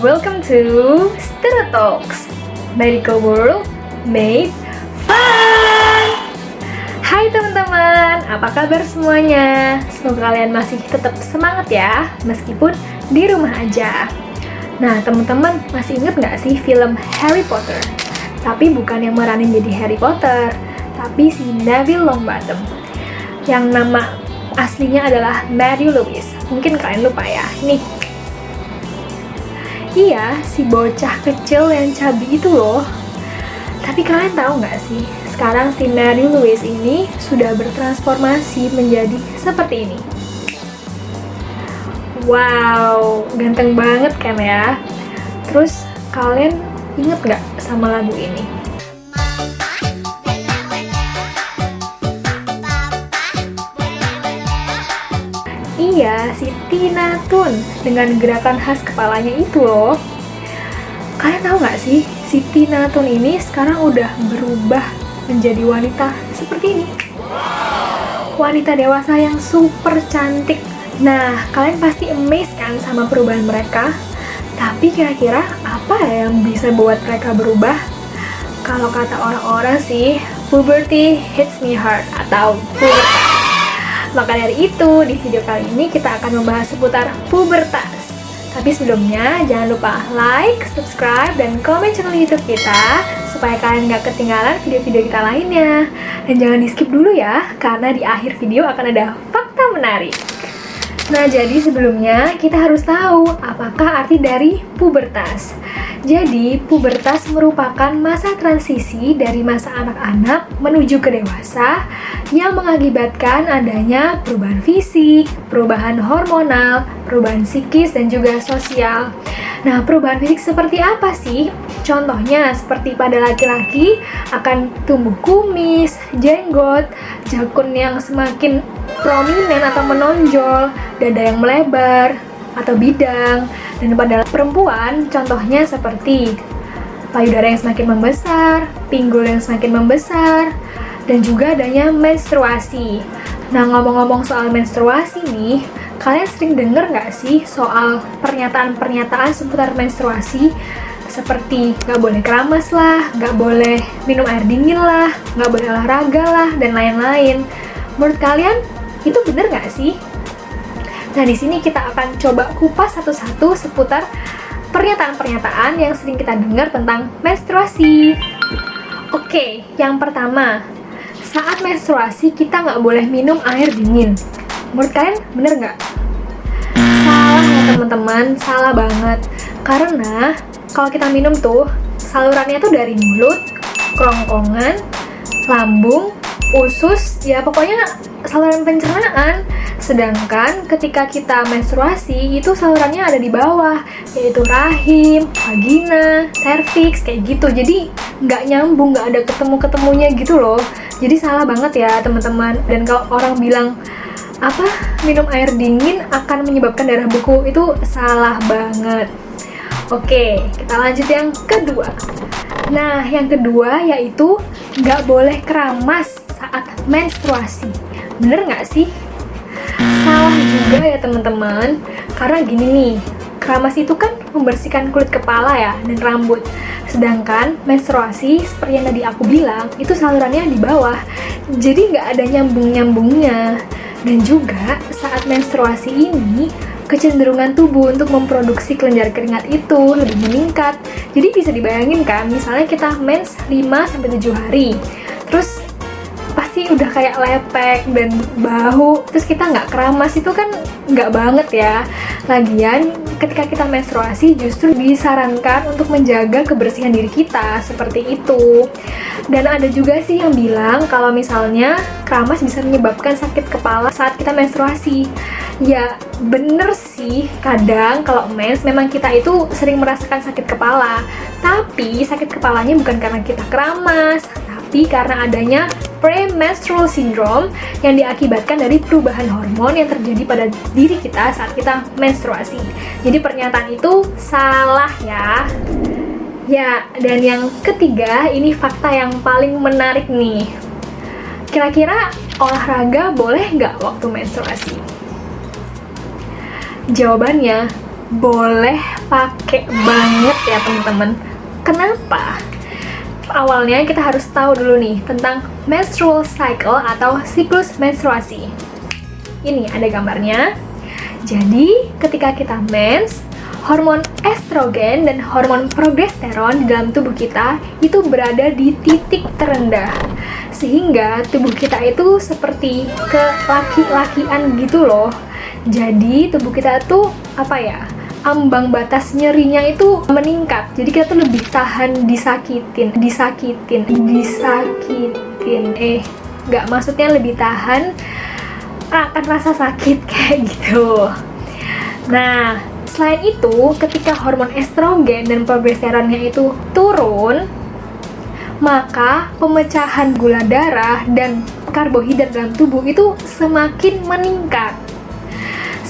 welcome to Stero Talks, Medical World Made Fun. Hai teman-teman, apa kabar semuanya? Semoga kalian masih tetap semangat ya, meskipun di rumah aja. Nah teman-teman, masih inget gak sih film Harry Potter? Tapi bukan yang meranin jadi Harry Potter, tapi si Neville Longbottom, yang nama aslinya adalah Matthew Lewis. Mungkin kalian lupa ya. Nih, iya, si bocah kecil yang cabi itu loh. Tapi kalian tahu nggak sih, sekarang si Matthew Lewis ini sudah bertransformasi menjadi seperti ini. Wow, ganteng banget kan ya? Terus kalian inget nggak sama lagu ini? Iya, si Tina Toon dengan gerakan khas kepalanya itu loh. Kalian tahu nggak sih, si Tina Toon ini sekarang udah berubah menjadi wanita seperti ini. Wanita dewasa yang super cantik. Nah, kalian pasti amazed kan sama perubahan mereka? Tapi kira-kira apa ya yang bisa buat mereka berubah? Kalau kata orang-orang sih, puberty hits me hard atau pubertas. Maka dari itu, di video kali ini kita akan membahas seputar pubertas. Tapi sebelumnya, jangan lupa like, subscribe, dan komen channel YouTube kita supaya kalian nggak ketinggalan video-video kita lainnya. Dan jangan di-skip dulu ya, karena di akhir video akan ada fakta menarik. Nah, jadi sebelumnya kita harus tahu apakah arti dari pubertas. Jadi, pubertas merupakan masa transisi dari masa anak-anak menuju ke dewasa yang mengakibatkan adanya perubahan fisik, perubahan hormonal, perubahan psikis, dan juga sosial. Nah, perubahan fisik seperti apa sih? Contohnya, seperti pada laki-laki akan tumbuh kumis, jenggot, jakun yang semakin prominent atau menonjol, dada yang melebar, atau bidang. Dan pada perempuan, contohnya seperti payudara yang semakin membesar, pinggul yang semakin membesar, dan juga adanya menstruasi. Nah, ngomong-ngomong soal menstruasi nih, kalian sering denger nggak sih soal pernyataan-pernyataan seputar menstruasi? Seperti nggak boleh keramas lah, nggak boleh minum air dingin lah, nggak boleh olahraga lah, dan lain-lain. Menurut kalian, itu bener nggak sih? Nah, di sini kita akan coba kupas satu-satu seputar pernyataan-pernyataan yang sering kita dengar tentang menstruasi. Oke, yang pertama, saat menstruasi kita nggak boleh minum air dingin. Menurut kalian bener nggak? Salah ya teman-teman, salah banget. Karena kalau kita minum tuh, salurannya tuh dari mulut, kerongkongan, lambung, usus, ya pokoknya saluran pencernaan. Sedangkan ketika kita menstruasi, itu salurannya ada di bawah, yaitu rahim, vagina, serviks, kayak gitu. Jadi nggak nyambung, nggak ada ketemu-ketemunya gitu loh. Jadi salah banget ya teman-teman. Dan kalau orang bilang apa minum air dingin akan menyebabkan darah beku, itu salah banget. Oke, kita lanjut yang kedua. Nah, yang kedua yaitu nggak boleh keramas saat menstruasi. Bener nggak sih? Salah juga ya teman-teman. Karena gini nih, keramas itu kan membersihkan kulit kepala ya dan rambut. Sedangkan menstruasi, seperti yang tadi aku bilang, itu salurannya di bawah. Jadi nggak ada nyambung-nyambungnya. Dan juga saat menstruasi ini, kecenderungan tubuh untuk memproduksi kelenjar keringat itu lebih meningkat. Jadi bisa dibayangin kan, misalnya kita mens 5-7 hari, terus pasti udah kayak lepek dan bahu, terus kita nggak keramas, itu kan nggak banget ya. Lagian ketika kita menstruasi justru disarankan untuk menjaga kebersihan diri kita, seperti itu. Dan ada juga sih yang bilang kalau misalnya keramas bisa menyebabkan sakit kepala saat kita menstruasi. Ya bener sih, kadang kalau mens memang kita itu sering merasakan sakit kepala. Tapi sakit kepalanya bukan karena kita keramas, tapi karena adanya premenstrual syndrome yang diakibatkan dari perubahan hormon yang terjadi pada diri kita saat kita menstruasi. Jadi pernyataan itu salah ya. Ya, dan yang ketiga, ini fakta yang paling menarik nih. Kira-kira olahraga boleh nggak waktu menstruasi? Jawabannya, boleh kepake banget ya teman-teman. Kenapa? Awalnya kita harus tahu dulu nih tentang menstrual cycle atau siklus menstruasi. Ini ada gambarnya. Jadi, ketika kita mens, hormon estrogen dan hormon progesteron di dalam tubuh kita itu berada di titik terendah. Sehingga tubuh kita itu seperti kelaki-lakian gitu loh. Jadi, tubuh kita tuh ambang batas nyerinya itu meningkat. Jadi kita tuh lebih tahan disakitin. Nggak, maksudnya lebih tahan akan rasa sakit kayak gitu. Nah, selain itu, ketika hormon estrogen dan progesteronnya itu turun, maka pemecahan gula darah dan karbohidrat dalam tubuh itu semakin meningkat.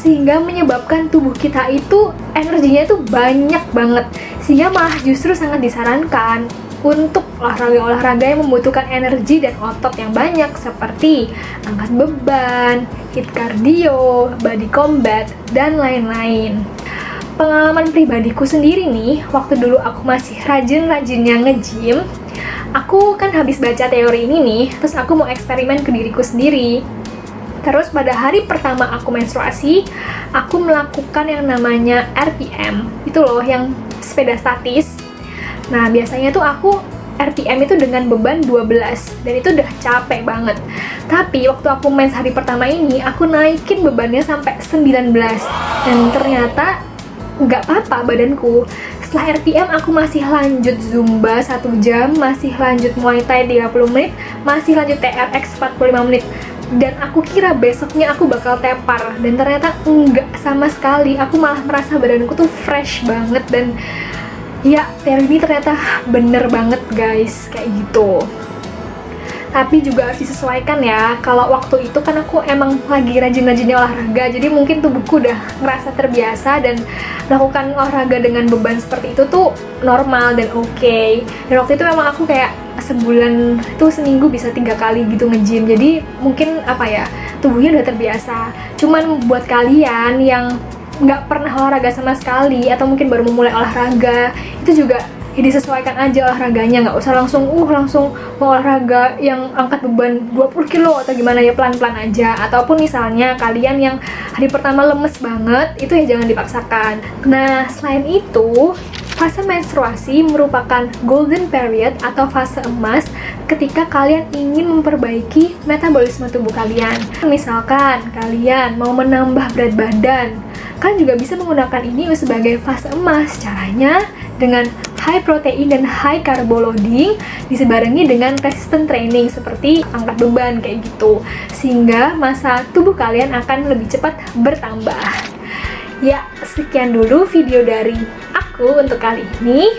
Sehingga menyebabkan tubuh kita itu energinya itu banyak banget. Sehingga malah justru sangat disarankan untuk olahraga-olahraga yang membutuhkan energi dan otot yang banyak, seperti angkat beban, hit cardio, body combat, dan lain-lain. Pengalaman pribadiku sendiri nih, waktu dulu aku masih rajin-rajinnya nge-gym, aku kan habis baca teori ini nih, terus aku mau eksperimen ke diriku sendiri. Terus pada hari pertama aku menstruasi, aku melakukan yang namanya RPM. Itu loh yang sepeda statis. Nah, biasanya tuh aku RPM itu dengan beban 12, dan itu udah capek banget. Tapi waktu aku mens hari pertama ini, aku naikin bebannya sampai 19. Dan ternyata nggak apa-apa badanku. Setelah RPM aku masih lanjut Zumba 1 jam, masih lanjut Muay Thai 30 menit, masih lanjut TRX 45 menit. Dan aku kira besoknya aku bakal tepar, dan ternyata enggak sama sekali. Aku malah merasa badanku tuh fresh banget, dan ya, teori ini ternyata bener banget guys, kayak gitu. Tapi juga harus disesuaikan ya. Kalau waktu itu kan aku emang lagi rajin-rajinnya olahraga, jadi mungkin tubuhku udah ngerasa terbiasa, dan melakukan olahraga dengan beban seperti itu tuh normal dan oke. Dan waktu itu memang aku kayak sebulan tuh seminggu bisa 3 kali gitu nge-gym. Jadi mungkin tubuhnya udah terbiasa. Cuman buat kalian yang nggak pernah olahraga sama sekali, atau mungkin baru memulai olahraga, itu juga disesuaikan aja olahraganya. Nggak usah langsung mau olahraga yang angkat beban 20 kilo atau gimana, ya pelan-pelan aja. Ataupun misalnya kalian yang hari pertama lemes banget, itu ya jangan dipaksakan. Nah, selain itu, fase menstruasi merupakan golden period atau fase emas ketika kalian ingin memperbaiki metabolisme tubuh kalian. Misalkan kalian mau menambah berat badan, kalian juga bisa menggunakan ini sebagai fase emas. Caranya dengan high protein dan high carbo loading disebarengi dengan resistant training seperti angkat beban kayak gitu, sehingga masa tubuh kalian akan lebih cepat bertambah. Ya, sekian dulu video dari aku untuk kali ini.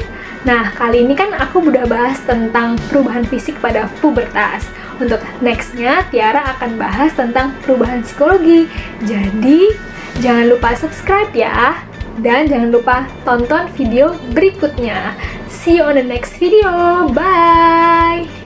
Nah, kali ini kan aku udah bahas tentang perubahan fisik pada pubertas. Untuk nextnya, Tiara akan bahas tentang perubahan psikologi. Jadi, jangan lupa subscribe ya. Dan jangan lupa tonton video berikutnya. See you on the next video. Bye!